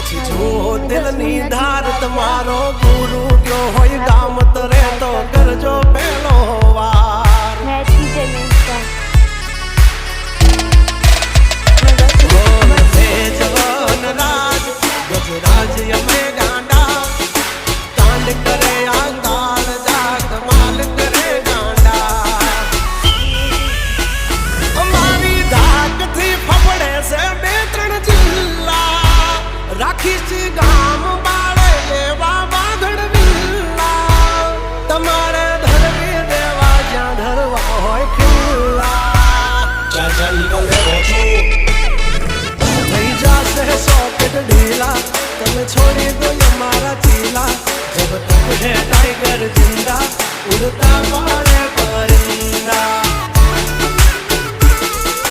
પછી જો દિલની ધાર તમારો ગુરુ ગયો હોય ગામ તરે તો કરજો પેલો વાર ગજરાજ અમે ગાંડા કાંડ કરે આ કાળ જા કમાલ કરે ગાંડા અમારી ધાકથી ફફડે છે બે ત્રણ જિલ્લા રાખીશ ગામ બાળે એવા બાગડ વિલ્લા તમારે ધરવી દેવા જ્યાં ધરવા હોય ખિલ્લા થઈ જાશે સોકેટ ઢીલા તમે છોડી દો અમારા ચીલા જબ તક હે टाइगर जिंदा उड़ता पारे परिंदा